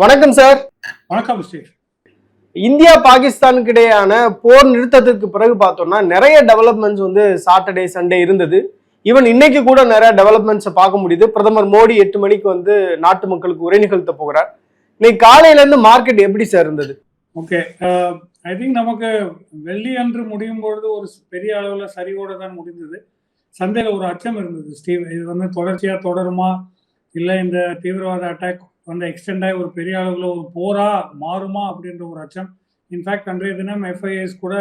வணக்கம் சார். வணக்கம் ஸ்ரீ. இந்தியா பாகிஸ்தானுக்கு இடையான போர் நிறுத்தத்துக்கு பிறகு பார்த்தோம்னா நிறைய டெவலப்மெண்ட்ஸ் வந்து சாட்டர்டே சண்டே இருந்தது. ஈவன் இன்னைக்கு கூட நிறைய டெவலப்மெண்ட்ஸை பார்க்க முடியுது. பிரதமர் மோடி 8 மணிக்கு வந்து நாட்டு மக்களுக்கு உரை நிகழ்த்த போகிறார். இன்னைக்கு காலையில இருந்து மார்க்கெட் எப்படி சார் இருந்தது? ஓகே, ஐ திங்க் நமக்கு வெள்ளி அன்று முடியும் பொழுது ஒரு பெரிய அளவில் சரிவோட தான் முடிந்தது. சந்தையில் ஒரு அச்சம் இருந்தது ஸ்டீவ், இது வந்து தொடர்ச்சியாக தொடருமா, இல்லை இந்த தீவிரவாத அட்டாக் வந்து எக்ஸ்டெண்ட் ஆகி ஒரு பெரிய அளவில் ஒரு போரா மாறுமா அப்படின்ற ஒரு அச்சம். இன்ஃபேக்ட் அன்றைய தினம் எஃப்ஐஎஸ் கூட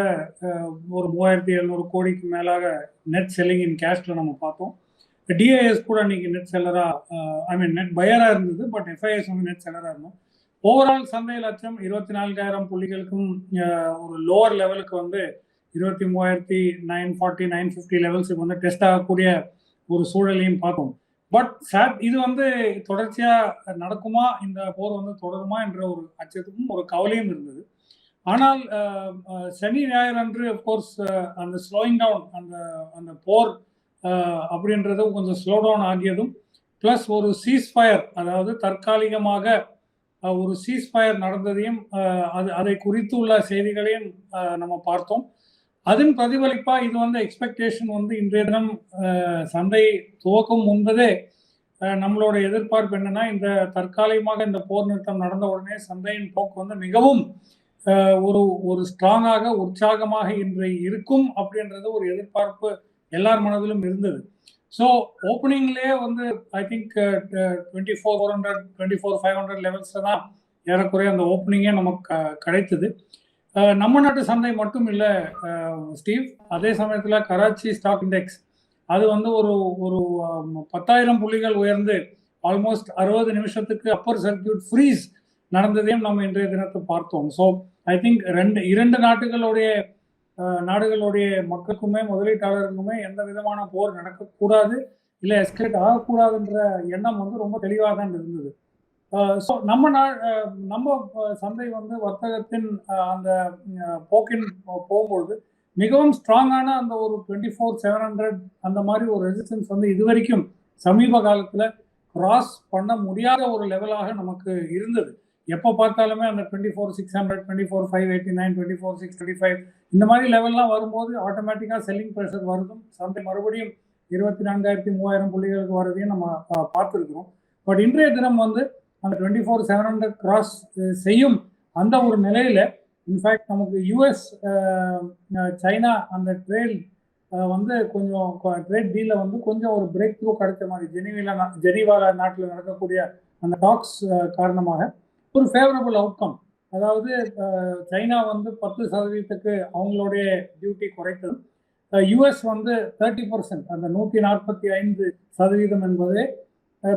ஒரு 3700 கோடிக்கு மேலாக நெட் செல்லிங் இன் கேஷ்ல நம்ம பார்த்தோம். டிஐஎஸ் கூட அன்னைக்கு நெட் செல்லரா, ஐ மீன் நெட் பையரா இருந்தது, பட் எஃப்ஐஎஸ் வந்து நெட் செல்லரா இருந்தோம். ஓவரால் சந்தையில் அச்சம் 24,000 புள்ளிகளுக்கும் ஒரு லோவர் லெவலுக்கு வந்து 23,940 950 லெவல்ஸுக்கு வந்து டெஸ்ட் ஆகக்கூடிய ஒரு சூழலையும் பார்த்தோம். பட் இது வந்து தொடர்ச்சியா நடக்குமா, இந்த போர் வந்து தொடருமா என்ற ஒரு அச்சத்துக்கும் ஒரு கவலையும் இருந்தது. ஆனால் சனி ஞாயிறு அன்று அப்கோர்ஸ் அந்த ஸ்லோயிங் டவுன், அந்த போர் அப்படின்றது கொஞ்சம் ஸ்லோ டவுன் ஆகியதும், பிளஸ் ஒரு சீஸ்ஃபயர், அதாவது தற்காலிகமாக ஒரு சீஸ்ஃபயர் நடந்ததையும் அதை குறித்து உள்ள செய்திகளையும் நம்ம பார்த்தோம். அதன் பிரதிபலிப்பா இது வந்து எக்ஸ்பெக்டேஷன் வந்து இன்றைய தினம் சந்தை துவக்கும் முன்பதே நம்மளோட எதிர்பார்ப்பு என்னன்னா, இந்த தற்காலிகமாக இந்த போர் நிறுத்தம் நடந்த உடனே சந்தையின் போக்கு வந்து மிகவும் ஒரு ஸ்ட்ராங்காக உற்சாகமாக இன்றைய இருக்கும் அப்படின்றது ஒரு எதிர்பார்ப்பு எல்லார் மனதிலும் இருந்தது. ஸோ ஓப்பனிங்லேயே வந்து ஐ திங்க் 24,400 24,500 லெவல்ஸில் தான் ஏறக்குறைய அந்த ஓப்பனிங்கே நமக்கு கிடைத்தது. நம்ம நாட்டு சந்தை மட்டும் இல்லை ஸ்டீவ், அதே சமயத்தில் கராச்சி ஸ்டாக் இண்டெக்ஸ் அது வந்து ஒரு 10,000 புள்ளிகள் உயர்ந்து ஆல்மோஸ்ட் 60 நிமிஷத்துக்கு அப்பர் சர்க்கியூட் ஃப்ரீஸ் நடந்ததையும் நம்ம இன்றைய தினத்தை பார்த்தோம். ஸோ ஐ திங்க் இரண்டு நாடுகளுடைய மக்களுக்குமே முதலீட்டாளர்களுக்குமே எந்த விதமான போர் நடக்கக்கூடாது, இல்லை எஸ்கலேட் ஆகக்கூடாதுன்ற எண்ணம் வந்து ரொம்ப தெளிவாக தான் இருந்தது. ஸோ நம்ம சந்தை வந்து வர்த்தகத்தின் அந்த போக்கின் போகும்பொழுது மிகவும் ஸ்ட்ராங்கான அந்த ஒரு 24,700 அந்த மாதிரி ஒரு ரெசிஸ்டன்ஸ் வந்து இதுவரைக்கும் சமீப காலத்தில் கிராஸ் பண்ண முடியாத ஒரு லெவலாக நமக்கு இருந்தது. எப்போ பார்த்தாலுமே அந்த 24,600 24,589 24,635 இந்த மாதிரி லெவல்லாம் வரும்போது ஆட்டோமேட்டிக்காக செல்லிங் ப்ரெஷர் வருதும், சந்தை மறுபடியும் 24,000 புள்ளிகளுக்கு வரதையும் நம்ம பார்த்துருக்கிறோம். பட் இன்றைய தினம் வந்து அந்த 24,700 கிராஸ் செய்யும் அந்த ஒரு நிலையில இன்ஃபேக்ட் நமக்கு யூஎஸ் சைனா அந்த ட்ரேட் வந்து கொஞ்சம் ட்ரேட் டீல வந்து கொஞ்சம் ஒரு பிரேக் த்ரூ கிடைச்ச மாதிரி ஜெனீவால நாட்டில் நடக்கக்கூடிய அந்த டாக்ஸ் காரணமாக ஒரு ஃபேவரபிள் அவுட்கம். அதாவது சைனா வந்து 10% அவங்களுடைய டியூட்டி குறைத்தது, யூஎஸ் வந்து 30%, அந்த 145% என்பது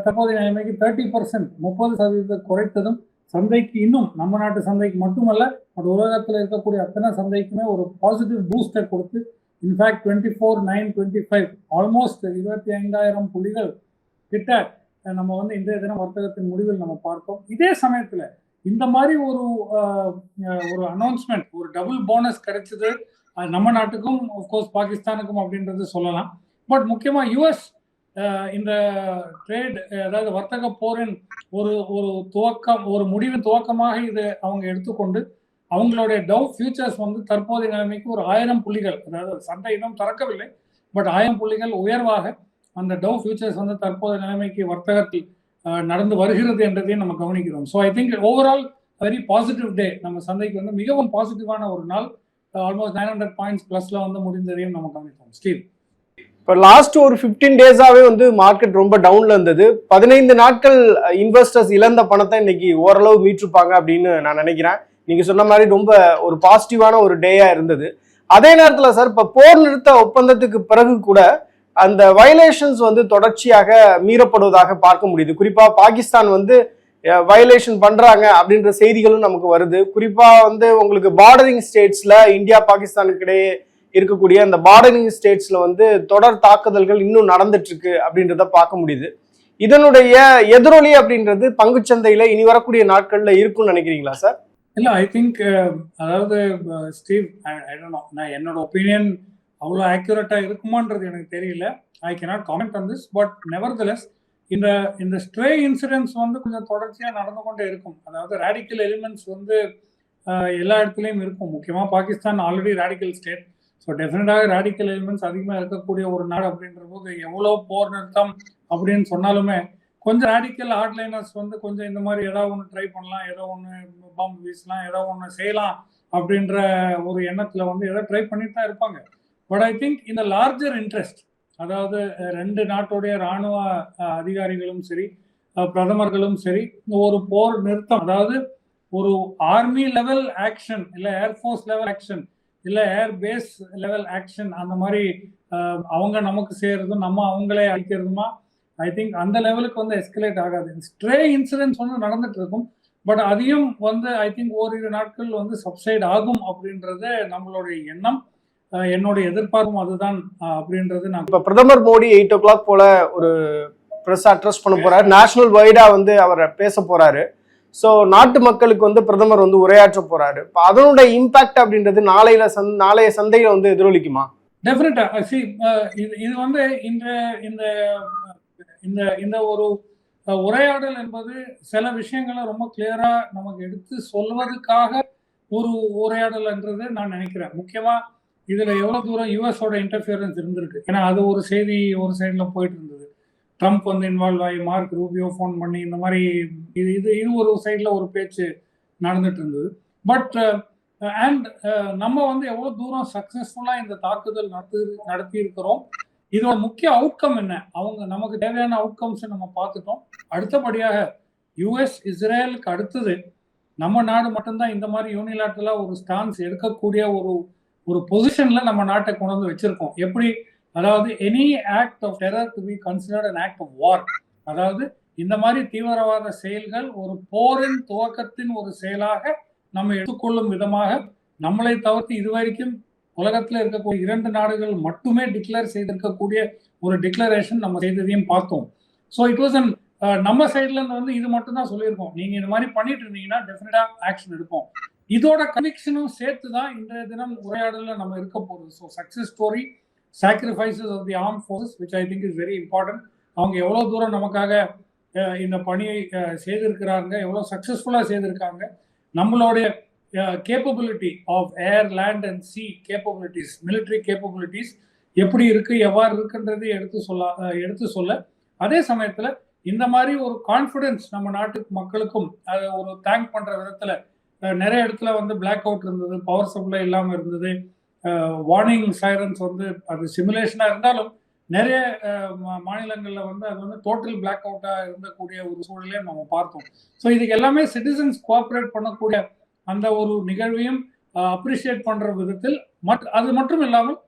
தற்போதைய நிலைமைக்கு 30% 30% குறைத்ததும் சந்தைக்கு, இன்னும் நம்ம நாட்டு சந்தைக்கு மட்டுமல்ல, அது உலகத்தில் இருக்கக்கூடிய அத்தனை சந்தைக்குமே ஒரு பாசிட்டிவ் பூஸ்டர் கொடுத்து இன்ஃபேக்ட் 24,925 ஆல்மோஸ்ட் 25,000 புள்ளிகள் கிட்ட நம்ம வந்து இன்றைய தினம் வர்த்தகத்தின் முடிவில் நம்ம பார்த்தோம். இதே சமயத்துல இந்த மாதிரி ஒரு அனௌன்ஸ்மெண்ட், ஒரு டபுள் போனஸ் கிடைச்சது நம்ம நாட்டுக்கும் ஆஃப்கோர்ஸ் பாகிஸ்தானுக்கும் அப்படின்றது சொல்லலாம். பட் முக்கியமா யூஎஸ் இந்த ட்ரேட், அதாவது வர்த்தக போரின் ஒரு துவக்கம், ஒரு முடிவின் துவக்கமாக இது அவங்க எடுத்துக்கொண்டு அவங்களுடைய டவ் ஃபியூச்சர்ஸ் வந்து தற்போதைய நிலைமைக்கு ஒரு 1000 புள்ளிகள், அதாவது சந்தை இன்னும் திறக்கவில்லை, பட் 1000 புள்ளிகள் உயர்வாக அந்த டவ் ஃபியூச்சர்ஸ் வந்து தற்போதைய நிலைமைக்கு வர்த்தகத்தில் நடந்து வருகிறது என்றதையும் நம்ம கவனிக்கிறோம். So I think overall very positive டே. நம்ம சந்தைக்கு வந்து மிகவும் பாசிட்டிவான ஒரு நாள். ஆல்மோஸ்ட் 900 பாயிண்ட்ஸ் பிளஸ்ல வந்து முடிந்ததையும் நம்ம கவனித்தோம். ஸ்டீவ், இப்போ லாஸ்ட் ஒரு 15 டேஸாவே வந்து மார்க்கெட் ரொம்ப டவுன்ல இருந்தது. 15 நாட்கள் இன்வெஸ்டர்ஸ் இழந்த பணத்தை இன்னைக்கு ஓரளவு மீட்டிருப்பாங்க அப்படின்னு நான் நினைக்கிறேன். நீங்க சொன்ன மாதிரி ரொம்ப ஒரு பாசிட்டிவான ஒரு டேயா இருந்தது. அதே நேரத்தில் சார், இப்போ போர் நிறுத்த ஒப்பந்தத்துக்கு பிறகு கூட அந்த வயலேஷன்ஸ் வந்து தொடர்ச்சியாக மீறப்படுவதாக பார்க்க முடியுது. குறிப்பா பாகிஸ்தான் வந்து வயலேஷன் பண்றாங்க அப்படின்ற செய்திகளும் நமக்கு வருது. குறிப்பா வந்து உங்களுக்கு பார்டரிங் ஸ்டேட்ஸ்ல, இந்தியா பாகிஸ்தானுக்கு இடையே இருக்கக்கூடிய அந்த பார்டரிங் ஸ்டேட்ஸ்ல வந்து தொடர் தாக்குதல்கள் இன்னும் நடந்துட்டு இருக்கு அப்படின்றத பார்க்க முடியுது. இதனுடைய எதிரொலி அப்படின்றது பங்குச்சந்தையில இனி வரக்கூடிய நாட்கள்ல இருக்கும்னு நினைக்கிறீங்களா சார்? இல்ல, ஐ திங்க் அதாவது ஸ்டீவ், நான் என்னோட ஒப்பீனியன் அவ்வளோ ஆக்யூரேட்டா இருக்குமான்றது எனக்கு தெரியல. I cannot comment on this, but nevertheless இந்த இந்த ஸ்ட்ரே இன்சிடென்ட்ஸ் வந்து கொஞ்சம் தொடர்ச்சியாக நடந்து கொண்டே இருக்கும். அதாவது ரேடிக்கல் எலிமெண்ட்ஸ் வந்து எல்லா இடத்துலையும் இருக்கும். முக்கியமாக Pakistan already radical state. So டெஃபினட்டாக ரேடிக்கல் எலிமெண்ட்ஸ் அதிகமாக இருக்கக்கூடிய ஒரு நாடு அப்படின்ற போது எவ்வளோ போர் நிறுத்தம் அப்படின்னு சொன்னாலுமே கொஞ்சம் ரேடிக்கல் ஹார்ட்லைனர்ஸ் வந்து கொஞ்சம் இந்த மாதிரி ஏதாவது ஒன்று ட்ரை பண்ணலாம், ஏதோ ஒன்று பாம்பு வீசலாம், ஏதோ ஒன்று செய்யலாம் அப்படின்ற ஒரு எண்ணத்தில் வந்து ஏதோ ட்ரை பண்ணிட்டு தான் இருப்பாங்க. பட் ஐ திங்க் இந்த லார்ஜர் இன்ட்ரெஸ்ட், அதாவது ரெண்டு நாட்டுடைய இராணுவ அதிகாரிகளும் சரி, பிரதமர்களும் சரி, ஒரு போர் நிறுத்தம், அதாவது ஒரு ஆர்மி லெவல் ஆக்ஷன், இல்லை ஏர்ஃபோர்ஸ் லெவல் ஆக்ஷன், இல்லை ஏர் பேஸ் லெவல் ஆக்ஷன், அந்த மாதிரி அவங்க நமக்கு செய்யறதும் நம்ம அவங்களே அழிக்கிறதுமா, ஐ திங்க் அந்த லெவலுக்கு வந்து எஸ்கலேட் ஆகாது. ஸ்ட்ரே இன்சிடென்ட்ஸ் வந்து நடந்துட்டு இருக்கும். பட் அதையும் வந்து ஐ திங்க் ஓரிரு நாட்கள் வந்து சப்சைட் ஆகும் அப்படின்றது நம்மளுடைய எண்ணம், என்னுடைய எதிர்பார்ப்பும் அதுதான் அப்படின்றது. நான் இப்ப பிரதமர் மோடி 8 o'clock போல ஒரு பிரஸ் அட்ரஸ் பண்ண போறாரு, நேஷனல் வைடா வந்து அவர் பேச போறாரு. ஸோ நாட்டு மக்களுக்கு வந்து பிரதமர் வந்து உரையாற்ற போறாரு. இப்போ அதனுடைய இம்பாக்ட் அப்படின்றது நாளைய சந்தையில வந்து எதிரொலிக்குமா? டெஃபினட்டா. இது வந்து இந்த இந்த இந்த ஒரு உரையாடல் என்பது சில விஷயங்களை ரொம்ப கிளியரா நமக்கு எடுத்து சொல்வதற்காக ஒரு உரையாடல்ன்றது நான் நினைக்கிறேன். முக்கியமா இதுல எவ்வளவு தூரம் யூஎஸோட இன்டர்ஃபியரன்ஸ் இருந்திருக்கு. ஏன்னா அது ஒரு செய்தி ஒரு சைட்ல போயிட்டு இருந்தது. ட்ரம்ப் வந்து இன்வால்வ் ஆகி மார்க் ரூபியோ ஃபோன் பண்ணி இந்த மாதிரி இது ஒரு சைட்ல ஒரு பேச்சு நடந்துட்டு இருந்தது. பட் அண்ட் நம்ம வந்து எவ்வளவு தூரம் சக்சஸ்ஃபுல்லா இந்த தாக்குதல் நடத்தி இருக்கிறோம், இதோட முக்கிய அவுட்கம் என்ன, அவங்க நமக்கு தேவையான அவுட்கம்ஸ் நம்ம பார்த்துட்டோம். அடுத்தபடியாக யுஎஸ் இஸ்ரேலுக்கு அடுத்தது நம்ம நாடு மட்டும்தான் இந்த மாதிரி யூனிலாட்டரலா ஒரு ஸ்டான்ஸ் எடுக்கக்கூடிய ஒரு பொசிஷன்ல நம்ம நாட்டை கொண்டு வந்து வச்சிருக்கோம். எப்படி, அதாவது any act of terror to be considered an act of war, அதாவது இந்த மாதிரி தீவிரவாத செயல்கள் ஒரு போரின் துவக்கத்தின் ஒரு செயலாக நம்ம எடுத்துக்கொள்ளும் விதமாக நம்மளை தவிர்த்து இதுவரைக்கும் உலகத்தில் இருக்கக்கூடிய 2 நாடுகள் மட்டுமே டிக்ளேர் செய்திருக்கக்கூடிய ஒரு டிக்ளரேஷன் நம்ம செய்ததையும் பார்த்தோம். ஸோ இட் வாஸ் அன் நம்ம சைட்ல இருந்து வந்து இது மட்டும் தான் சொல்லியிருக்கோம், நீங்க இந்த மாதிரி பண்ணிட்டு இருந்தீங்கன்னா டெஃபினட்டா ஆக்ஷன் எடுப்போம். இதோட கனெக்ஷனும் சேர்த்து தான் இன்றைய தினம் உரையாடல நம்ம இருக்க போகுது. So success story, sacrifices of the arm forces, which I think is very important. அவங்க எவ்வளவு தூரம் நமக்காக இந்த பணியை செய்திருக்கிறாங்க, எவ்வளவு சக்சஸ்ஃபுல்லா செய்திருக்காங்க, நம்மளுடைய capability of air, land and sea capabilities, military capabilities எப்படி இருக்கு, எவ்வாறு இருக்குன்றது எடுத்து சொல்ல, அதே சமயத்துல இந்த மாதிரி ஒரு கான்ஃபிடன்ஸ் நம்ம நாட்டு மக்களுக்கும் அதை ஒரு தேங்க் பண்ற விதத்துல நிறைய இடத்துல வந்து பிளாக் அவுட் இருந்தது, பவர் சப்ளை இல்லாம இருந்தது, வார்னிங் சைரன்ஸ் வந்து அது சிமுலேஷனா இருந்தாலும் நிறைய மாநிலங்கள்ல வந்து அது வந்து டோட்டல் பிளாக் அவுட்டா இருந்தக்கூடிய ஒரு சூழலையும் நம்ம பார்த்தோம். ஸோ இதுக்கு எல்லாமே சிட்டிசன்ஸ் கோஆப்ரேட் பண்ணக்கூடிய அந்த ஒரு நிகழ்வையும் அப்ரிஷியேட் பண்ற விதத்தில் அது மட்டும் இல்லாமல்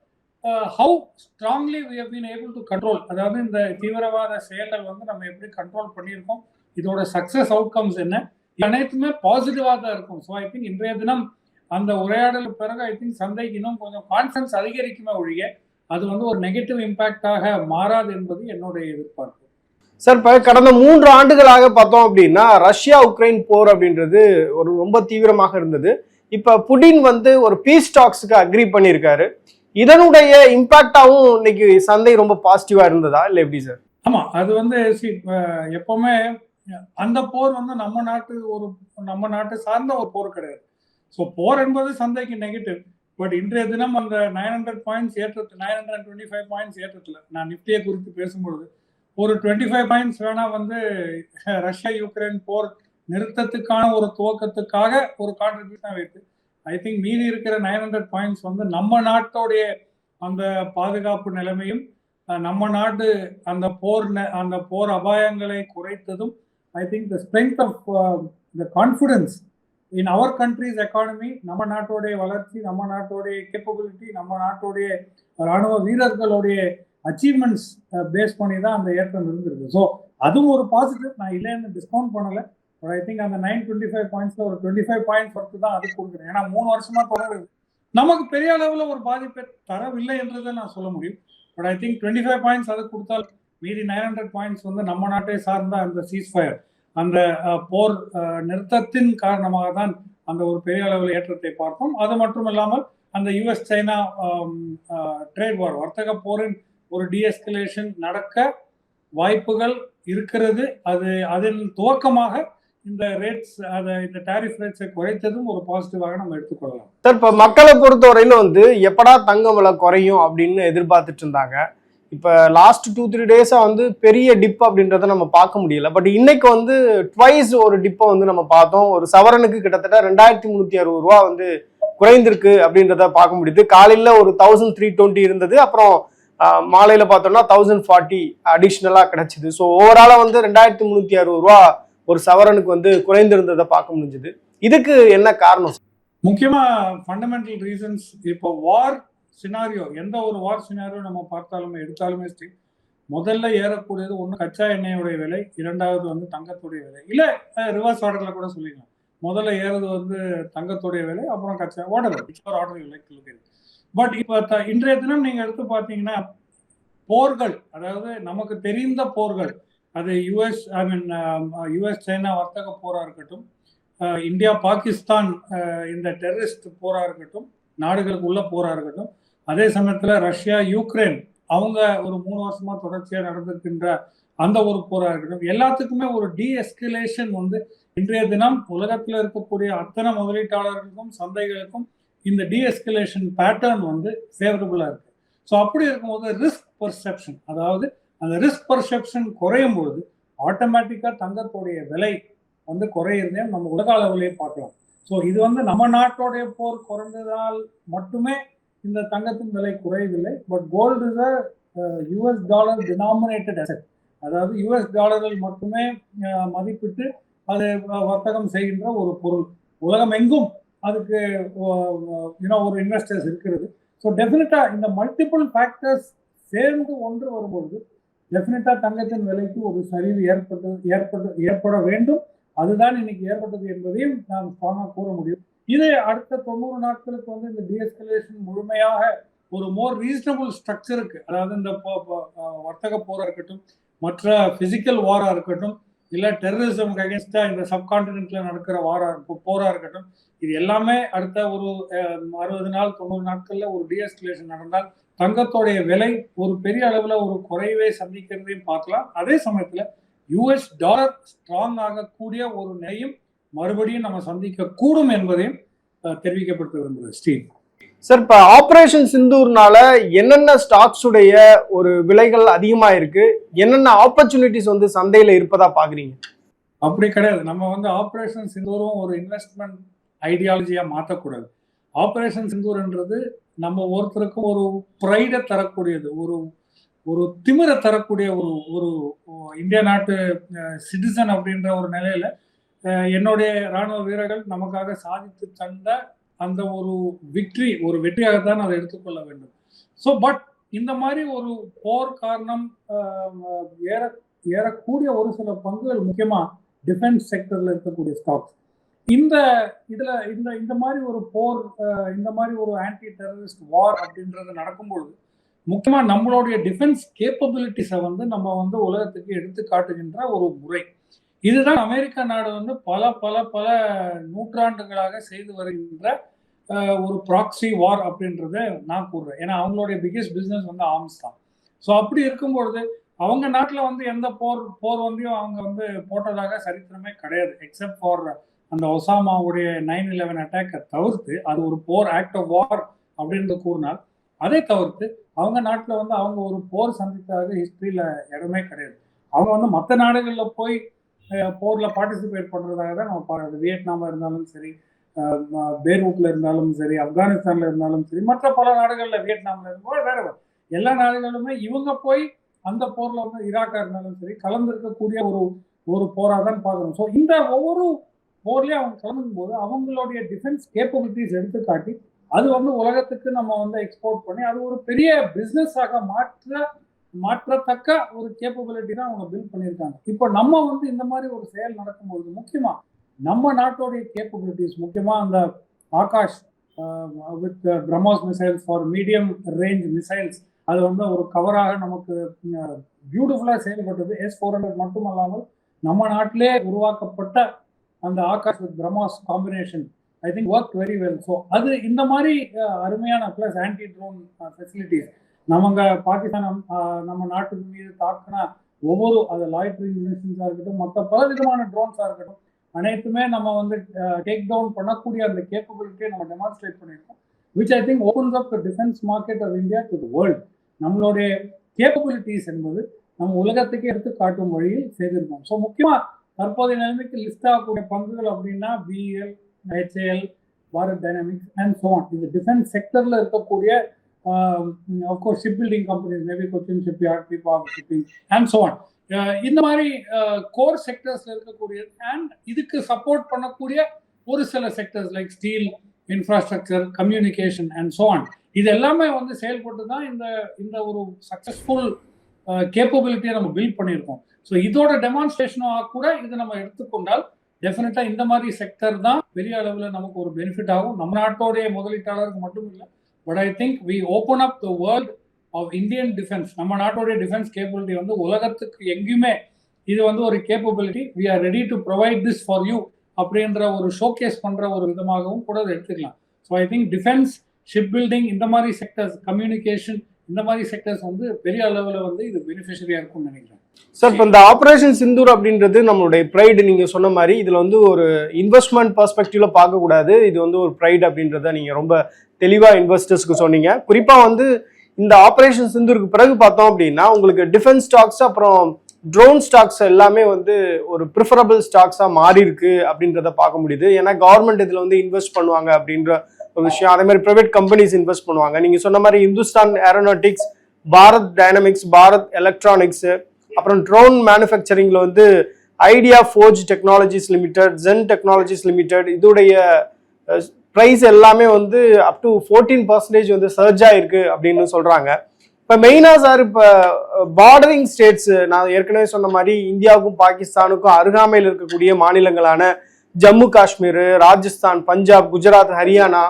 how strongly we have been able to control, அதாவது இந்த தீவிரவாத செயல்கள் வந்து நம்ம எப்படி கண்ட்ரோல் பண்ணியிருக்கோம், இதோட சக்சஸ் அவுட்கம்ஸ் என்ன, அனைத்துமே பாசிட்டிவா தான் இருக்கும். ஸோ ஐ திங்க் இன்றைய தினம் அந்த உரையாடலுக்கு பிறகு ஐ திங்க் சந்தைக்கு இன்னும் கொஞ்சம் கான்ஃபிடன்ஸ் அதிகரிக்குமே ஒழிய அது வந்து ஒரு நெகட்டிவ் இம்பாக்டாக மாறாது என்பது என்னுடைய எதிர்பார்ப்பு. சார், இப்போ கடந்த 3 ஆண்டுகளாக பார்த்தோம் அப்படின்னா ரஷ்யா உக்ரைன் போர் அப்படின்றது ஒரு ரொம்ப தீவிரமாக இருந்தது. இப்ப புடின் வந்து ஒரு பீஸ் டாக்ஸ்க்கு அக்ரி பண்ணியிருக்காரு. இதனுடைய இம்பாக்டாவும் இன்னைக்கு சந்தை ரொம்ப பாசிட்டிவா இருந்ததா இல்ல எப்படி சார்? ஆமா, அது வந்து எப்பவுமே அந்த போர் வந்து நம்ம நாட்டு சார்ந்த ஒரு போர் கிடையாது. ஸோ போர் என்பது சந்தைக்கு நெகட்டிவ். பட் இன்றைய தினம் அந்த 900 பாயிண்ட்ஸ் ஏற்றத்தில், 925 பாயிண்ட்ஸ் ஏற்றத்தில் நான் நிஃப்டியை குறித்து பேசும்பொழுது ஒரு 25 பாயிண்ட்ஸ் வேணா வந்து ரஷ்யா யுக்ரைன் போர் நிறுத்தத்துக்கான ஒரு துவக்கத்துக்காக ஒரு கான்ட்ரிபியூஷன் வைத்து ஐ திங்க் மீதி இருக்கிற 900 பாயிண்ட்ஸ் வந்து நம்ம நாட்டோடைய அந்த பாதுகாப்பு நிலைமையும் நம்ம நாடு அந்த போர் அபாயங்களை குறைத்ததும் I think the strength of the confidence in our country's economy, நம்ம நாட்டோடைய வளர்ச்சி, நம்ம நாட்டோடைய கேப்பபிலிட்டி, நம்ம நாட்டோடைய ராணுவ வீரர்களுடைய அச்சீவ்மெண்ட்ஸ் பேஸ் பண்ணி தான் அந்த ஏற்றம் இருந்திருக்கு. ஸோ அதுவும் ஒரு பாசிட்டிவ், நான் இல்லைன்னு டிஸ்கவுண்ட் பண்ணலை. பட் ஐ திங்க் அந்த 925 பாயிண்ட்ஸ்ல ஒரு 25 பாயிண்ட்ஸ் பொறுத்து தான் அது கொடுக்குறேன். ஏன்னா 3 வருஷமா தொடருது, நமக்கு பெரிய அளவில் ஒரு பாதிப்பை தரவில்லை என்றதை நான் சொல்ல முடியும். பட் ஐ திங்க் 25 பாயிண்ட்ஸ் அது கொடுத்தால் மீதி 900 பாயிண்ட்ஸ் வந்து நம்ம நாட்டை சார்ந்த அந்த சீஸ்ஃபயர், அந்த போர் நிறுத்தத்தின் காரணமாக தான் அந்த ஒரு பெரிய அளவில் ஏற்றத்தை பார்த்தோம். அது மட்டும் இல்லாமல் அந்த யுஎஸ் சைனா ட்ரேட் வார், வர்த்தக போரின் ஒரு டிஎஸ்கலேஷன் நடக்க வாய்ப்புகள் இருக்கிறது. அதன் துவக்கமாக இந்த ரேட்ஸ் இந்த டாரிஃப் ரேட்ஸை குறைத்ததும் ஒரு பாசிட்டிவாக நம்ம எடுத்துக்கொள்ளலாம். சார், இப்ப மக்களை பொறுத்தவரையிலும் வந்து எப்படா தங்கம் விலை குறையும் அப்படின்னு எதிர்பார்த்துட்டு இருந்தாங்க. இப்ப லாஸ்ட் 2-3 டேஸா வந்து பெரிய டிப் அப்படின்றத நம்ம பார்க்க முடியல. பட் இன்னைக்கு வந்து ட்வைஸ் ஒரு டிப்பை வந்து நம்ம பார்த்தோம். ஒரு சவரனுக்கு கிட்டத்தட்ட 2360 ரூபா வந்து குறைந்திருக்கு அப்படின்றத பார்க்க முடியுது. காலையில ஒரு 1320 இருந்தது, அப்புறம் மாலையில பார்த்தோம்னா 1040 அடிஷ்னலா கிடைச்சது. ஸோ ஓவராலா வந்து 2360 ரூபா ஒரு சவரனுக்கு வந்து குறைந்திருந்ததை பார்க்க முடிஞ்சது. இதுக்கு என்ன காரணம்? முக்கியமா ஃபண்டமெண்டல் ரீசன்ஸ். இப்போ வார் சினாரியோ, எந்த ஒரு வார் சினாரியோ நம்ம பார்த்தாலுமே எடுத்தாலுமே சரி, முதல்ல ஏறக்கூடியது ஒன்று கச்சா எண்ணெயோடைய விலை, இரண்டாவது வந்து தங்கத்துடைய விலை. இல்லை ரிவர்ஸ் ஆர்டர்ல கூட சொல்லிக்கலாம். முதல்ல ஏறது வந்து தங்கத்துடைய விலை, அப்புறம் கச்சா ஆர்டர் விலை. பட் இப்போ இன்றைய தினம் நீங்க எடுத்து பார்த்தீங்கன்னா போர்கள், அதாவது நமக்கு தெரிந்த போர்கள், அது யுஎஸ் சைனா வர்த்தக போரா இருக்கட்டும், இந்தியா பாகிஸ்தான் இந்த டெரரிஸ்ட் போரா இருக்கட்டும், நாடுகளுக்கு உள்ள போரா இருக்கட்டும், அதே சமயத்துல ரஷ்யா யுக்ரைன் அவங்க ஒரு 3 வருஷமா தொடர்ச்சியா நடந்திருக்கின்ற அந்த ஒரு போரா இருக்கட்டும், எல்லாத்துக்குமே ஒரு டீஎஸ்கலேஷன் வந்து இன்றைய தினம் உலகத்தில் இருக்கக்கூடிய அத்தனை முதலீட்டாளர்களுக்கும் சந்தைகளுக்கும் இந்த டீஎஸ்கலேஷன் பேட்டர்ன் வந்து ஃபேவரபுளா இருக்கு. ஸோ அப்படி இருக்கும்போது ரிஸ்க் பர்செப்ஷன், அதாவது அந்த ரிஸ்க் பர்செப்ஷன் குறையும் பொழுது ஆட்டோமேட்டிக்கா தங்கத்துடைய விலை வந்து குறையிறதே நம்ம உலக அளவிலேயே பார்க்கலாம். ஸோ இது வந்து நம்ம நாட்டோடைய போர் குறைந்ததால் மட்டுமே இந்த தங்கத்தின் விலை குறையவில்லை. But gold is US dollar denominated asset, அதாவது US டாலரில் மட்டுமே மதிப்பிட்டு அது வர்த்தகம் செய்கின்ற ஒரு பொருள். உலகம் எங்கும் அதுக்கு ஒரு இன்வெஸ்டர்ஸ் இருக்கிறது. ஸோ டெஃபினட்டா இந்த மல்டிபிள் ஃபேக்டர்ஸ் சேர்ந்து ஒன்று வரும்பொழுது டெஃபினட்டா தங்கத்தின் விலைக்கு ஒரு சரிவு ஏற்பட வேண்டும். அதுதான் இன்னைக்கு ஏற்பட்டது என்பதையும் நாம் ஸ்ட்ராங்கா கூற முடியும். இது அடுத்த 90 நாட்களுக்கு வந்து இந்த டீஎஸ்கலேஷன் முழுமையாக ஒரு மோர் ரீசனபிள் ஸ்ட்ரக்சருக்கு, அதாவது இந்த வர்த்தக போரா இருக்கட்டும், மற்ற பிசிக்கல் வாரா இருக்கட்டும், இல்ல டெரரிசம் அகேன்ஸ்டா இந்த சப்கான்டினென்ட்ல நடக்கிற போரா இருக்கட்டும், இது எல்லாமே அடுத்த ஒரு 60 நாள் 90 நாட்கள்ல ஒரு டீஎஸ்கலேஷன் நடந்தால் தங்கத்தோடைய விலை ஒரு பெரிய அளவுல ஒரு குறைவை சந்திக்கிறதையும் பார்க்கலாம். அதே சமயத்துல US டாலர் ஸ்ட்ராங் ஆகக்கூடிய ஒரு நிலையும் மறுபடியும் நம்ம சந்திக்க கூடும் என்பதையும் தெரிவிக்கப்பட்டு விரும்புகிறேன். ஸ்டீவ் சார், இப்ப ஆபரேஷன் சிந்தூர்னால என்னென்ன ஸ்டாக்ஸ் உடைய ஒரு விலைகள் அதிகமா இருக்கு, என்னென்ன ஆப்பர்ச்சுனிட்டிஸ் வந்து சந்தையில இருப்பதா பாக்குறீங்க? அப்படி கிடையாது. நம்ம வந்து ஆபரேஷன் சிந்தூரும் ஒரு இன்வெஸ்ட்மெண்ட் ஐடியாலஜியா மாற்றக்கூடாது. ஆபரேஷன் சிந்தூர்ன்றது நம்ம ஒருத்தருக்கும் ஒரு ப்ரைடை தரக்கூடியது, ஒரு திமிரை தரக்கூடிய ஒரு இந்திய நாட்டு சிட்டிசன் அப்படின்ற ஒரு நிலையில என்னுடைய ராணுவ வீரர்கள் நமக்காக சாதித்து தந்த அந்த ஒரு வெற்றியாகத்தான் அதை எடுத்துக்கொள்ள வேண்டும். ஸோ பட் இந்த மாதிரி ஒரு போர் காரணம் ஏறக்கூடிய ஒரு சில பங்குகள், முக்கியமா டிஃபென்ஸ் செக்டர்ல இருக்கக்கூடிய ஸ்டாக்ஸ், இந்த மாதிரி ஒரு போர், இந்த மாதிரி ஒரு ஆன்டி டெரரிஸ்ட் வார் அப்படின்றது நடக்கும்பொழுது முக்கியமா நம்மளுடைய டிஃபென்ஸ் கேப்பபிலிட்டிஸை வந்து நம்ம வந்து உலகத்துக்கு எடுத்து காட்டுகின்ற ஒரு முறை. இதுதான் அமெரிக்க நாடு வந்து பல பல பல நூற்றாண்டுகளாக செய்து வருகின்ற ஒரு ப்ராக்சி வார் அப்படின்றத நான் கூறுறேன். ஏன்னா அவங்களுடைய பிகெஸ்ட் பிஸ்னஸ் வந்து ஆர்ம்ஸ் தான். ஸோ அப்படி இருக்கும்பொழுது அவங்க நாட்டில் வந்து எந்த போர் வந்து அவங்க வந்து போட்டதாக சரித்திரமே கிடையாது, எக்ஸப்ட் ஃபார் அந்த ஒசாமாவுடைய 9/11 அட்டாக்கை தவிர்த்து. அது ஒரு போர், ஆக்ட் ஆஃப் வார் அப்படின்னு கூறினால், அதை தவிர்த்து அவங்க நாட்டில் வந்து அவங்க ஒரு போர் சந்தித்ததாக ஹிஸ்டரியில இடமே கிடையாது. அவங்க வந்து மற்ற நாடுகளில் போய் போர்ல பார்ட்டிசிபேட் பண்றதாக தான் நம்ம பார்க்கறது. வியட்நாமா இருந்தாலும் சரி, பேரூட்ல இருந்தாலும் சரி, ஆப்கானிஸ்தான்ல இருந்தாலும் சரி, மற்ற பல நாடுகள்ல, வியட்நாம்ல இருந்தாலும் வேற எல்லா நாடுகளுமே இவங்க போய் அந்த போர்ல வந்து ஈராக்கா இருந்தாலும் சரி கலந்துருக்கக்கூடிய ஒரு போரா தான் பார்க்கணும். ஸோ இந்த ஒவ்வொரு போர்லயும் அவங்க கலந்துக்கும் போது அவங்களுடைய டிஃபென்ஸ் கேப்பபிலிட்டிஸ் எடுத்துக்காட்டி அது வந்து உலகத்துக்கு நம்ம வந்து எக்ஸ்போர்ட் பண்ணி அது ஒரு பெரிய பிசினஸாக மாற்றத்தக்க ஒரு கேப்பபிலிட்டி தான் அவங்க பில்ட் பண்ணியிருக்காங்க. இப்போ நம்ம வந்து இந்த மாதிரி ஒரு செயல் நடக்கும்போது முக்கியமா நம்ம நாட்டோடைய கேப்பபிலிட்டிஸ், முக்கியமா அந்த Akash with BrahMos missiles for medium range missiles, அது வந்து ஒரு கவராக நமக்கு பியூட்டிஃபுல்லா செயல்பட்டது. S-400 மட்டும் அல்லாமல் நம்ம நாட்டிலே உருவாக்கப்பட்ட அந்த Akash with BrahMos combination I think work very well. So அது இந்த மாதிரி அருமையான plus anti drone facilities, Pakistan நம்ம நாட்டு மீது தாக்குனா ஒவ்வொரு அது லாய்ட்ரிங் மிஷின்ஸாக இருக்கட்டும், மற்ற பலவிதமான ட்ரோன்ஸாக இருக்கட்டும், அனைத்துமே நம்ம வந்து டேக் டவுன் பண்ணக்கூடிய அந்த கேப்பபிலிட்டியை நம்ம டெமான்ஸ்ட்ரேட் பண்ணியிருக்கோம். Which I think opens up the defence market of India to the world. நம்மளுடைய கேப்பபிலிட்டிஸ் என்பது நம்ம உலகத்துக்கே எடுத்து காட்டும் வழியில் செய்திருக்கோம். ஸோ முக்கியமாக தற்போதைய நிலைமைக்கு லிஸ்ட் ஆகக்கூடிய பங்குகள் அப்படின்னா BL, HAL, Bharat dynamics and so on. இது டிஃபென்ஸ் செக்டரில் இருக்கக்கூடிய of course ship building companies, maybe Cochin shipyard, பீபாக் ஷிப்பிங் அண்ட் ஸோ ஆன். இந்த மாதிரி கோர் செக்டர்ஸ்ல இருக்கக்கூடிய அண்ட் இதுக்கு சப்போர்ட் பண்ணக்கூடிய ஒரு சில sectors like steel, infrastructure, communication and so on. இது எல்லாமே வந்து செயல்பட்டு தான் இந்த ஒரு சக்சஸ்ஃபுல் கேப்பபிலிட்டியை நம்ம பில்ட் பண்ணியிருக்கோம். ஸோ இதோட டெமான்ஸ்ட்ரேஷனாக கூட இது நம்ம எடுத்துக்கொண்டால் டெஃபினட்டாக இந்த மாதிரி செக்டர் தான் பெரிய அளவில் நமக்கு ஒரு பெனிஃபிட் ஆகும். நம்ம நாட்டோடைய முதலீட்டாளருக்கு மட்டும் இல்லை, but I think we open up the world of Indian defence. நம்ம நாட்டோடைய டிஃபென்ஸ் கேப்பபிலிட்டி வந்து உலகத்துக்கு எங்கேயுமே இது வந்து ஒரு capability, we are ready to provide this for you அப்படின்ற ஒரு ஷோகேஸ் பண்ணுற ஒரு விதமாகவும் கூட அதை எடுத்துக்கலாம். So I think defence, ship building, இந்த மாதிரி செக்டர்ஸ், கம்யூனிகேஷன், இந்த மாதிரி செக்டர்ஸ் வந்து பெரிய அளவில் வந்து இது பெனிஃபிஷரியாக இருக்கும்னு நினைக்கிறேன். சார், இப்போ இந்த ஆப்ரேஷன் சிந்தூர் அப்படின்றது நம்மளுடைய ப்ரைடு. நீங்கள் சொன்ன மாதிரி இதில் வந்து ஒரு இன்வெஸ்ட்மெண்ட் பர்ஸ்பெக்டிவ்ல பார்க்கக்கூடாது, இது வந்து ஒரு ப்ரைடு அப்படின்றத நீங்கள் ரொம்ப தெளிவாக இன்வெஸ்டர்ஸ்க்கு சொன்னீங்க. குறிப்பாக வந்து இந்த ஆப்ரேஷன் சிந்தூருக்கு பிறகு பார்த்தோம் அப்படின்னா உங்களுக்கு டிஃபென்ஸ் ஸ்டாக்ஸ் அப்புறம் ட்ரோன் ஸ்டாக்ஸ் எல்லாமே வந்து ஒரு ப்ரிஃபரபிள் ஸ்டாக்ஸாக மாறி இருக்கு அப்படின்றத பார்க்க முடியுது. ஏன்னா கவர்மெண்ட் இதில் வந்து இன்வெஸ்ட் பண்ணுவாங்க அப்படின்ற ஒரு விஷயம். அதே மாதிரி ப்ரைவேட் கம்பெனிஸ் இன்வெஸ்ட் பண்ணுவாங்க. நீங்கள் சொன்ன மாதிரி Hindustan Aeronautics, Bharat Dynamics, Bharat Electronics, அப்புறம் ட்ரோன் மேனுஃபேக்சரிங்ல வந்து Idea Forge Technologies Limited, Zen Technologies Limited, இதோடைய ப்ரைஸ் எல்லாமே வந்து அப் டு 14% வந்து சர்ஜ் ஆயிருக்கு அப்படின்னு சொல்றாங்க. இப்போ மெயினாக சார், இப்போ பார்டரிங் ஸ்டேட்ஸ், நான் ஏற்கனவே சொன்ன மாதிரி இந்தியாவுக்கும் பாகிஸ்தானுக்கும் அருகாமையில் இருக்கக்கூடிய மாநிலங்களான ஜம்மு காஷ்மீர், ராஜஸ்தான், பஞ்சாப், குஜராத், ஹரியானா,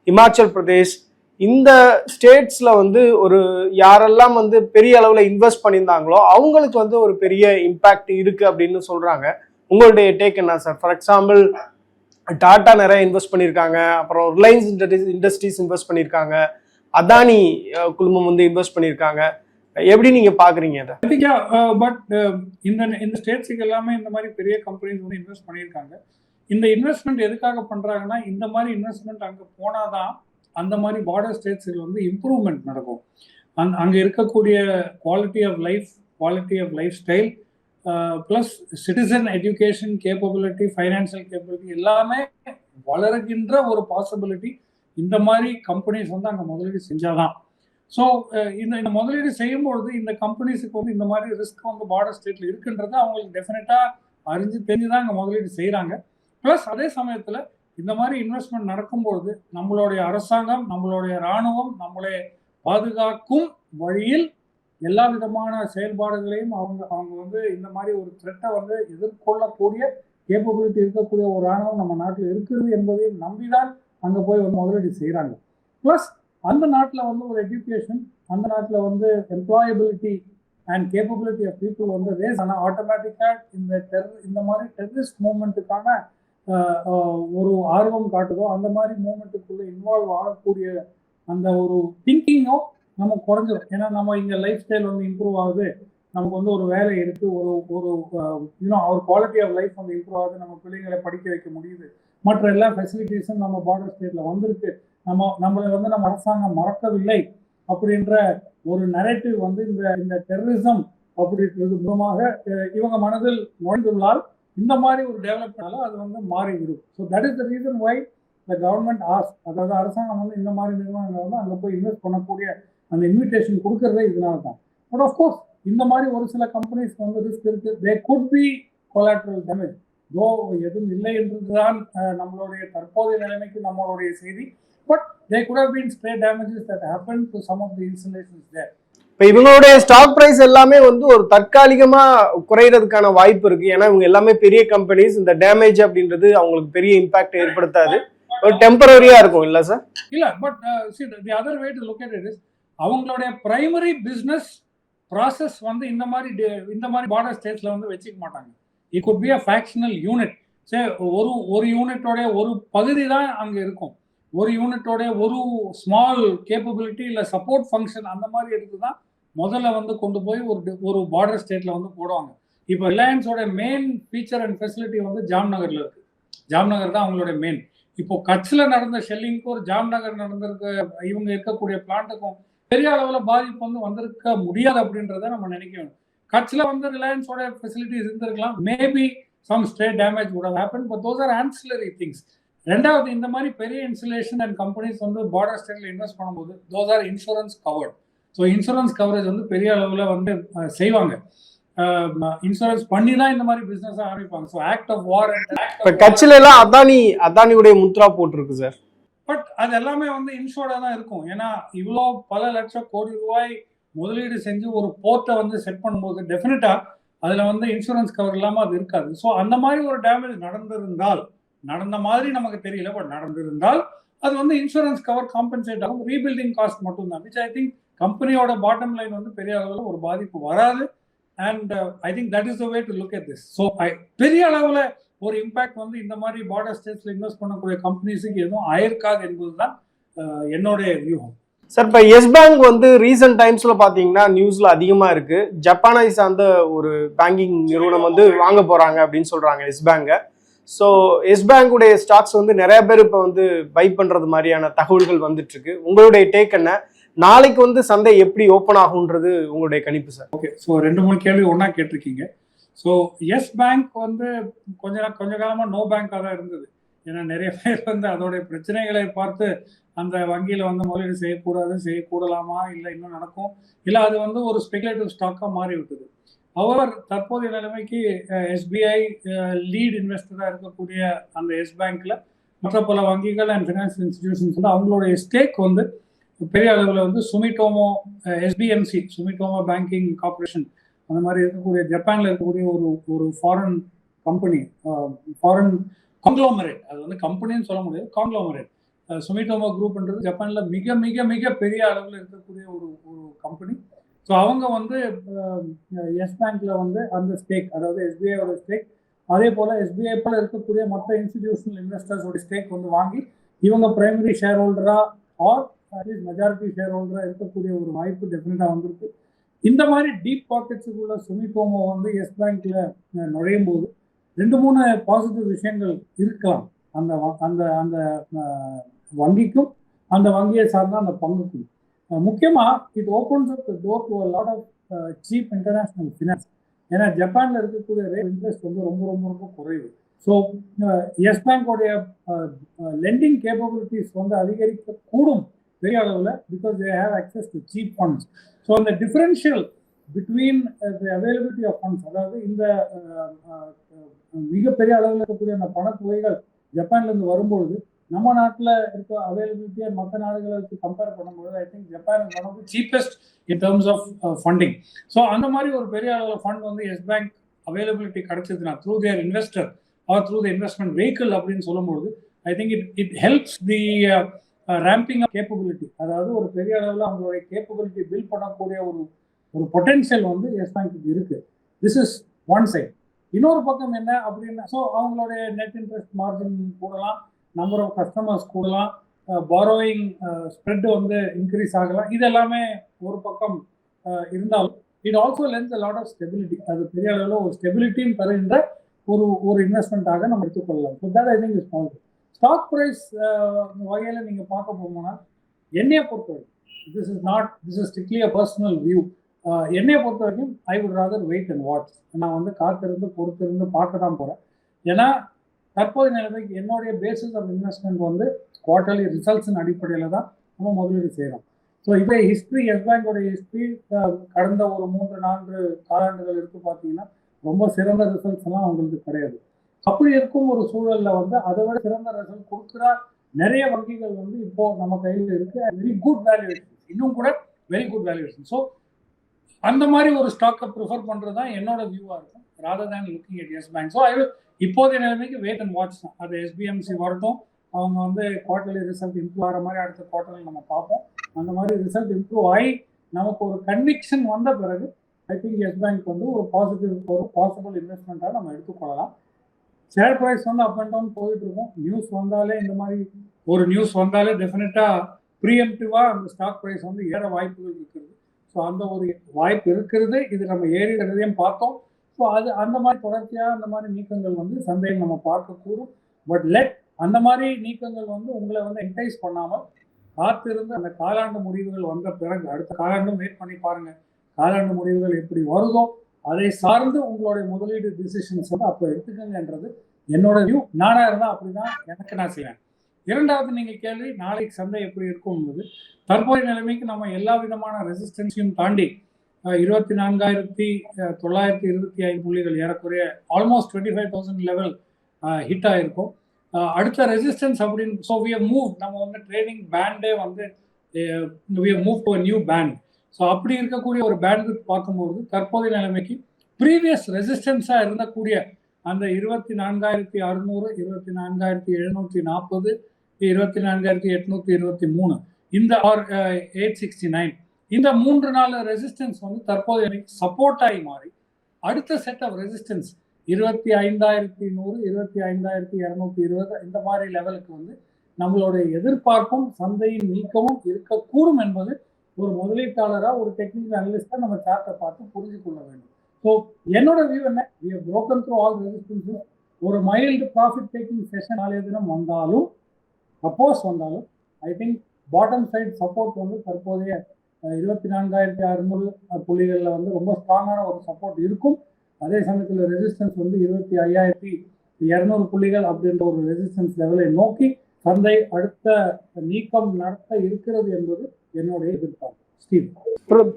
இமாச்சல் பிரதேஷ், இந்த ஸ்டேட்ஸ்ல வந்து ஒரு யாரெல்லாம் வந்து பெரிய அளவில் இன்வெஸ்ட் பண்ணியிருந்தாங்களோ அவங்களுக்கு வந்து ஒரு பெரிய இம்பாக்ட் இருக்கு அப்படின்னு சொல்றாங்க. உங்களுடைய டேக் என்ன சார்? ஃபார் எக்ஸாம்பிள் டாடா நிறைய இன்வெஸ்ட் பண்ணியிருக்காங்க, அப்புறம் ரிலையன்ஸ் இண்டஸ்ட்ரீஸ் இன்வெஸ்ட் பண்ணியிருக்காங்க, அதானி குழுமம் வந்து இன்வெஸ்ட் பண்ணியிருக்காங்க. எப்படி நீங்க பாக்குறீங்க அதை? பட் இந்த ஸ்டேட்ஸுக்கு எல்லாமே இந்த மாதிரி பெரிய கம்பெனிஸ் வந்து இன்வெஸ்ட் பண்ணியிருக்காங்க. இந்த இன்வெஸ்ட்மெண்ட் எதுக்காக பண்றாங்கன்னா, இந்த மாதிரி இன்வெஸ்ட்மெண்ட் அங்கே போனாதான் அந்த மாதிரி பார்டர் ஸ்டேட்ஸில் வந்து இம்ப்ரூவ்மெண்ட் நடக்கும். அங்கே இருக்கக்கூடிய quality of life style plus citizen education capability, financial capability எல்லாமே வளர்கின்ற ஒரு பாசிபிலிட்டி இந்த மாதிரி கம்பெனிஸ் வந்து அங்கே முதலீடு செஞ்சாதான். ஸோ இந்த முதலீடு செய்யும்பொழுது இந்த கம்பெனிஸுக்கு வந்து இந்த மாதிரி ரிஸ்க் வந்து பார்டர் ஸ்டேட்டில் இருக்குன்றது அவங்களுக்கு டெஃபினட்டாக அறிஞ்சு தெரிஞ்சுதான் அங்கே முதலீடு செய்கிறாங்க. ப்ளஸ் அதே சமயத்தில் இந்த மாதிரி இன்வெஸ்ட்மெண்ட் நடக்கும்பொழுது நம்மளுடைய அரசாங்கம், நம்மளுடைய இராணுவம் நம்மளை பாதுகாக்கும் வழியில் எல்லா விதமான செயல்பாடுகளையும் அவங்க வந்து இந்த மாதிரி ஒரு த்ரெட்டை வந்து எதிர்கொள்ளக்கூடிய கேப்பபிலிட்டி இருக்கக்கூடிய ஒரு இராணுவம் நம்ம நாட்டில் இருக்கிறது என்பதையும் நம்பிதான் அங்கே போய் வந்து முதலீடு செய்கிறாங்க. ப்ளஸ் அந்த நாட்டில் வந்து ஒரு எஜுகேஷன், அந்த நாட்டில் வந்து employability and capability of people வந்து ரேஸ் ஆனால் ஆட்டோமேட்டிக்காக இந்த மாதிரி டெரரிஸ்ட் மூவ்மெண்ட்டுக்கான ஒரு ஆர்வம் காட்டுதோ அந்த மாதிரி மூவ்மெண்ட்டுக்குள்ளே இன்வால்வ் ஆகக்கூடிய அந்த ஒரு திங்கிங்கோ நம்ம குறைஞ்சிடும். ஏன்னா நம்ம இங்கே லைஃப் ஸ்டைல் வந்து இம்ப்ரூவ் ஆகுது, நமக்கு வந்து ஒரு வேலை இருக்குது, ஒரு அவர் குவாலிட்டி ஆஃப் லைஃப் வந்து இம்ப்ரூவ் ஆகுது, நம்ம பிள்ளைங்களை படிக்க வைக்க முடியுது, மற்ற எல்லா ஃபெசிலிட்டிஸும் நம்ம பார்டர் ஸ்டேட்டில் வந்திருக்கு, நம்மளை வந்து நம்ம அரசாங்கம் மறக்கவில்லை அப்படின்ற ஒரு நரேட்டிவ் வந்து இந்த டெரரிசம் அப்படின்றது மூலமாக இவங்க மனதில் நுழைந்துள்ளால் இந்த மாதிரி ஒரு டெவலப்னால அது வந்து மாறிவிடும். So that is the reason why the government அதாவது அரசாங்கம் வந்து இந்த மாதிரி நிறுவனங்கள் வந்து அங்கே போய் இன்வெஸ்ட் பண்ணக்கூடிய அந்த இன்விடேஷன் கொடுக்கறதே இதனால தான். பட் ஆஃப்கோர்ஸ் இந்த மாதிரி ஒரு சில கம்பெனிஸ் வந்து ரிஸ்க் இருக்கு, they could be collateral damage. Though எதுவும் இல்லை என்றுதான் நம்மளுடைய தற்போதைய நிலைமைக்கு நம்மளுடைய செய்தி. But they could have been spray damages that happen to some of the installations there. இப்போ இவங்களுடைய ஸ்டாக் பிரைஸ் எல்லாமே வந்து ஒரு தற்காலிகமா குறையிறதுக்கான வாய்ப்பு இருக்கு. ஏன்னா இவங்க எல்லாமே பெரிய கம்பெனிஸ், இந்த டேமேஜ் அப்படின்றது அவங்களுக்கு பெரிய இம்பாக்ட் ஏற்படுத்தாது, ஒரு டெம்பரரியா இருக்கும் இல்ல சார்? இல்ல, but see the other way to look at it is அவங்களுடைய பிரைமரி பிசினஸ் ப்ராசஸ் வந்து இந்த மாதிரி பார்டர் ஸ்டேட்ஸ்ல வந்து வச்சுக்க மாட்டாங்க. It could be a factional unit. சரி, ஒரு யூனிட்டோட ஒரு பகுதி தான் அங்க இருக்கும், ஒரு யூனிட்டோட ஒரு ஸ்மால் கேப்பபிலிட்டி இல்லை சப்போர்ட் ஃபங்க்ஷன் அந்த மாதிரி எடுத்து தான் முதல்ல வந்து கொண்டு போய் ஒரு பார்டர் ஸ்டேட்ல வந்து போடுவாங்க. இப்போ ரிலையன்ஸோட மெயின் ஃபீச்சர் அண்ட் ஃபெசிலிட்டி வந்து ஜாம்நகர்ல இருக்கு. ஜாம்நகர் தான் அவங்களோட மெயின். இப்போ கட்ச்ல நடந்த ஷெல்லிங்க்கும் ஒரு ஜாம்நகர் நடந்திருக்க இவங்க இருக்கக்கூடிய பிளான்ட்டுக்கும் பெரிய அளவுல பாதிப்பு வந்து வந்திருக்க முடியாது அப்படின்றத நம்ம நினைக்கணும். கட்ச்ல வந்து ரிலையன்ஸோட ஃபெசிலிட்டிஸ் இருந்திருக்கலாம். Maybe some stray damage would have happened, but those are ancillary things. ரெண்டாவது, இந்த மாதிரி பெரிய இன்சுலேஷன் அண்ட் கம்பெனிஸ் வந்து பார்டர் ஸ்டேட்ல இன்வெஸ்ட் பண்ணும்போது those are insurance covered. So insurance coverage வந்து பெரிய அளவில் வந்து செய்வாங்க. இன்சூரன்ஸ் பண்ணி தான் இந்த மாதிரி பிசினஸ் ஆரம்பிப்பாங்க. ஸோ ஆக்ட் ஆஃப் வார் கட்சியில எல்லாம் அதானியுடைய முத்ரா போட்டிருக்கு சார். பட் அது எல்லாமே வந்து இன்சூர்டா தான் இருக்கும். ஏன்னா இவ்வளோ பல லட்சம் கோடி ரூபாய் முதலீடு செஞ்சு ஒரு போர்ட்டை வந்து செட் பண்ணும்போது டெஃபினட்டா அதுல வந்து இன்சூரன்ஸ் கவர் இல்லாம அது இருக்காது. ஸோ அந்த மாதிரி ஒரு டேமேஜ் நடந்த மாதிரி நமக்கு தெரியல, பட் நடந்திருந்தால் அது வந்து இன்சூரன்ஸ் கவர் காம்பன்சேட் ஆகும். ரீபில்டிங் காஸ்ட் மட்டும் தான், விச் ஐ திங்க் கம்பெனியோட பாட்டம் லைன் வந்து பெரிய அளவில் ஒரு பாதிப்பு வராது. And I think that is the way to look at this. So பெரிய அளவில் ஒரு இம்பாக்ட் வந்து இந்த மாதிரி பார்டர் ஸ்டேட்ஸ்ல இன்வெஸ்ட் பண்ணக்கூடிய கம்பெனிஸுக்கு எதுவும் ஆயிருக்காது என்பதுதான் என்னுடைய வியூகம். சார், இப்போ எஸ் பேங்க் வந்து ரீசெண்ட் டைம்ஸ்ல பாத்தீங்கன்னா நியூஸ்ல அதிகமா இருக்கு. ஜப்பானை சார்ந்த ஒரு பேங்கிங் நிறுவனம் வந்து வாங்க போறாங்க அப்படின்னு சொல்றாங்க எஸ் பேங்க. ஸோ எஸ் பேங்குடைய ஸ்டாக்ஸ் வந்து நிறைய பேர் இப்போ வந்து பை பண்றது மாதிரியான தகவல்கள் வந்துட்டு இருக்கு. உங்களுடைய டேக் என்ன? நாளைக்கு வந்து சந்தை எப்படி ஓப்பன் ஆகுன்றது உங்களுடைய கணிப்பு சார்? ஓகே, ஸோ 2-3 கேள்வி ஒன்றா கேட்டிருக்கீங்க. ஸோ எஸ் பேங்க் வந்து கொஞ்ச காலமாக நோ பேங்காக தான் இருந்தது. ஏன்னா நிறைய பேர் வந்து அதோடைய பிரச்சனைகளை பார்த்து அந்த வங்கியில் வந்து முதலீடு செய்யக்கூடலாமா, இல்லை இன்னும் நடக்கும், இல்லை அது வந்து ஒரு ஸ்பெகுலேட்டிவ் ஸ்டாக்காக மாறி விட்டது. அவர் தற்போதைய நிலைமைக்கு எஸ்பிஐ லீட் இன்வெஸ்டராக இருக்கக்கூடிய அந்த எஸ் பேங்க்ல மற்ற பல வங்கிகள் அண்ட் ஃபினான்சியல் இன்ஸ்டிடியூஷன்ஸ் வந்து அவங்களுடைய ஸ்டேக் வந்து பெரிய அளவில் வந்து Sumitomo SPMC Sumitomo banking corporation அந்த மாதிரி இருக்கக்கூடிய ஜப்பான்ல இருக்கக்கூடிய ஒரு ஃபாரின் கம்பெனி, ஃபாரின் காங்க்ளோமரேட், அது வந்து கம்பெனின்னு சொல்ல முடியாது, காங்க்ளோமரேட். சுமிட்டோமோ குரூப்ன்றது ஜப்பான்ல மிக மிக மிக பெரிய அளவில் இருக்கக்கூடிய ஒரு கம்பெனி. ஸோ அவங்க வந்து எஸ் பேங்க்ல வந்து அந்த ஸ்டேக், அதாவது எஸ்பிஐயோட ஸ்டேக், அதே போல எஸ்பிஐ போல இருக்கக்கூடிய மற்ற இன்ஸ்டிடியூஷனல் இன்வெஸ்டர்ஸோட ஸ்டேக் வந்து வாங்கி இவங்க பிரைமரி ஷேர் ஹோல்டரா ஆர் மெஜாரிட்டி ஷேர் ஹோல்டரா இருக்கக்கூடிய ஒரு வாய்ப்பு டெஃபினட்டா வந்திருக்கு. இந்த மாதிரி டீப் பாக்கெட்ஸுக்குள்ள சுமிட்டோமோ வந்து எஸ் பேங்க்ல நுழையும் போது 2-3 பாசிட்டிவ் விஷயங்கள் இருக்கலாம். அந்த அந்த அந்த வங்கிக்கும் அந்த வங்கியை சார்ந்த அந்த பங்குக்கும் முக்கியமா it opens up the door to a lot of cheap international finance. ஏன்னா ஜப்பான்ல இருக்கக்கூடிய ரேட் இன்ட்ரெஸ்ட் வந்து ரொம்ப ரொம்ப ரொம்ப குறைவு. ஸோ எஸ் பேங்கோடைய லெண்டிங் கேப்பபிலிட்டிஸ் வந்து அதிகரிக்க கூடும் பெரிய அளவில், because they have access to cheap funds. So அந்த differential between the availability of funds, அதாவது இந்த மிகப்பெரிய அளவில் இருக்கக்கூடிய அந்த பணத்தொகைகள் ஜப்பான்லேருந்து வரும்பொழுது நம்ம நாட்டில் இருக்க அவைலபிலிட்டியை மற்ற நாடுகளை வச்சு கம்பேர் பண்ணும்போது I think Japan is one of the cheapest in terms of funding. So அந்த மாதிரி ஒரு பெரிய அளவில் ஃபண்ட் வந்து எஸ் பேங்க் அவைலபிலிட்டி கிடைச்சதுன்னா through their investor or through the investment vehicle அப்படின்னு சொல்லும்போது I think it helps the ramping of capability, அதாவது ஒரு பெரிய அளவில் அவங்களுடைய கேப்பபிலிட்டி பில்ட் பண்ணக்கூடிய ஒரு பொட்டென்ஷியல் வந்து எஸ் பேங்க்கு இருக்கு. This is one side. இன்னொரு பக்கம் என்ன அப்படின்னா, ஸோ அவங்களுடைய நெட் இன்ட்ரெஸ்ட் மார்ஜின் கூடலாம், நம்பர் ஆஃப் கஸ்டமர்ஸ் கூடலாம், பாரோயிங் ஸ்ப்ரெட் வந்து இன்க்ரீஸ் ஆகலாம். இது எல்லாமே ஒரு பக்கம் இருந்தாலும் it also lends a lot of stability. அது பெரிய அளவில் ஒரு ஸ்டெபிலிட்டியும் தருகின்ற ஒரு இன்வெஸ்ட்மெண்ட்டாக நம்ம எடுத்துக்கொள்ளலாம். So that I think is positive. Stock price வகையில் நீங்கள் பார்க்க போகும்போனால் என்னையை பொறுத்தவரைக்கும் this is strictly a personal view. என்னையை பொறுத்த வரைக்கும் I would rather wait and watch. நான் வந்து காத்திருந்து பொறுத்திருந்து பார்க்க தான் போகிறேன். ஏன்னா தற்போதைய நிலைமைக்கு என்னுடைய பேசிஸ் ஆஃப் இன்வெஸ்ட்மெண்ட் வந்து குவார்டர்லி ரிசல்ட்ஸின் அடிப்படையில் தான் நம்ம முதலீடு செய்கிறோம். ஸோ இதே ஹிஸ்ட்ரி, எஸ் பேங்கோடைய ஹிஸ்ட்ரி கடந்த ஒரு 3-4 காலாண்டுகள் இருக்கு பார்த்தீங்கன்னா ரொம்ப சிறந்த ரிசல்ட்ஸ் எல்லாம் அவங்களுக்கு கிடையாது. அப்படி இருக்கும் ஒரு சூழலில் வந்து அதை விட சிறந்த ரிசல்ட் கொடுக்குற நிறைய வங்கிகள் வந்து இப்போ நம்ம கையில் இருக்கு. வெரி குட் வேல்யூவேஷன், இன்னும் கூட வெரி குட் வேல்யூவேஷன். ஸோ அந்த மாதிரி ஒரு ஸ்டாக்கை ப்ரிஃபர் பண்ணுறது தான் என்னோட வியூவாக இருக்கும், rather than looking at Yes Bank. So I will இப்போதைய நிலைமைக்கு வெயிட் அண்ட் வாட்ச் தான். அது எஸ்பிஎம்சி வரட்டும், அவங்க வந்து குவார்டர்லி ரிசல்ட் இம்ப்ரூவ் ஆகிற மாதிரி அடுத்த குவார்டர்லி நம்ம பார்ப்போம். அந்த மாதிரி ரிசல்ட் இம்ப்ரூவ் ஆகி நமக்கு ஒரு கன்விக்ஷன் வந்த பிறகு ஐ திங்க் எஸ் பேங்க் வந்து ஒரு பாசிபிள் இன்வெஸ்ட்மெண்ட்டாக நம்ம எடுத்துக்கொள்ளலாம். ஷேர் ப்ரைஸ் வந்து அப் அண்ட் டவுன் போயிட்டு இருக்கும். நியூஸ் வந்தாலே இந்த மாதிரி ஒரு நியூஸ் வந்தாலே டெஃபினட்டாக ப்ரீஎம்டிவாக அந்த ஸ்டாக் ப்ரைஸ் வந்து ஏற வாய்ப்புகள் இருக்குது. ஸோ அந்த ஒரு வாய்ப்பு இருக்கிறது. இது நம்ம ஏறிடுறதையும் பார்த்தோம். ஸோ அது அந்த மாதிரி தொடர்ச்சியாக அந்த மாதிரி நீக்கங்கள் வந்து சந்தையில் நம்ம பார்க்கக்கூடும். பட் அந்த மாதிரி நீக்கங்கள் வந்து உங்களை வந்து என்கரேஜ் பண்ணாமல் காத்திருந்து அந்த காலாண்டு முடிவுகள் வந்த பிறகு அடுத்த காலாண்டும் வெயிட் பண்ணி பாருங்க. காலாண்டு முடிவுகள் எப்படி வருதோ அதை சார்ந்து உங்களுடைய முதலீடு டிசிஷன்ஸ் வந்து அப்போ எடுத்துக்கங்கன்றது என்னோட வியூ. நானா இருந்தா அப்படிதான் எனக்கு நான் செய்வேன். இரண்டாவது நீங்க கேள்வி, நாளைக்கு சந்தை எப்படி இருக்கும்ன்றது. தற்போதைய நிலைமைக்கு நம்ம எல்லா விதமான ரெசிஸ்டன்ஸையும் தாண்டி 24,925 புள்ளிகள் ஏறக்குறைய ஆல்மோஸ்ட் 25,000 லெவல் ஹிட் ஆயிருக்கும். அடுத்த ரெசிஸ்டன்ஸ் அப்படின்னு ஸோ வி ஹவ் மூவ், நம்ம வந்து ட்ரேடிங் பேண்டே வந்து we have move to a new band. So அப்படி இருக்கக்கூடிய ஒரு பேண்ட் பார்க்கும்போது தற்போதைய நிலைமைக்கு ப்ரீவியஸ் ரெசிஸ்டன்ஸாக இருந்தக்கூடிய அந்த 24,600, 24,740, 24,823 இந்த 869 இந்த 3 நாள் ரெசிஸ்டன்ஸ் வந்து தற்போது சப்போர்ட் ஆகி மாறி அடுத்த செட் ஆஃப் ரெசிஸ்டன்ஸ் 25,100, 25,220 இந்த மாதிரி லெவலுக்கு வந்து நம்மளுடைய எதிர்பார்ப்பும் சந்தையின் நீக்கமும் இருக்கக்கூடும் என்பது ஒரு முதலீட்டாளராக ஒரு டெக்னிக்கல் அனலிஸ்டா நம்ம சார்ட்டை பார்த்து புரிஞ்சு கொள்ள வேண்டும். ஸோ என்னோட வியூ என்ன, we have broken through all resistance. ஒரு மைல்டு ப்ராஃபிட் டேக்கிங் செஷன் நாளைய தினம் வந்தாலும் I think bottom side support வந்து தற்போதைய 24,600 புள்ளிகளில் வந்து ரொம்ப ஸ்ட்ராங்கான ஒரு சப்போர்ட் இருக்கும். அதே சமயத்தில் ரெசிஸ்டன்ஸ் வந்து 25,200 புள்ளிகள் அப்படின்ற ஒரு ரெசிஸ்டன்ஸ் லெவலை நோக்கி சந்தை அடுத்த நீக்கம் நடத்த இருக்கிறது என்பது என்னுடைய எதிர்பார்ப்பு. ஸ்டீவ்,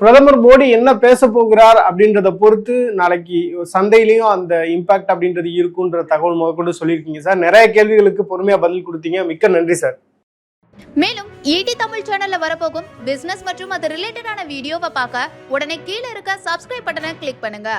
பிரதமர் மோடி என்ன பேச போகிறார் அப்படின்றத பொறுத்து நாளைக்கு சந்தையிலையும் அந்த இம்பாக்ட் அப்படின்றது இருக்குன்ற தகவல் முதற்கொண்டு சொல்லியிருக்கீங்க சார். நிறைய கேள்விகளுக்கு பொறுமையா பதில் கொடுத்தீங்க. மிக்க நன்றி சார். மேலும் ஈடி தமிழ் சேனல்ல வரப்போகும் பிசினஸ் மற்றும் அது ரிலேட்டடான வீடியோவை பார்க்க உடனே கீழே இருக்க சப்ஸ்கிரைப் பட்டனை கிளிக் பண்ணுங்க.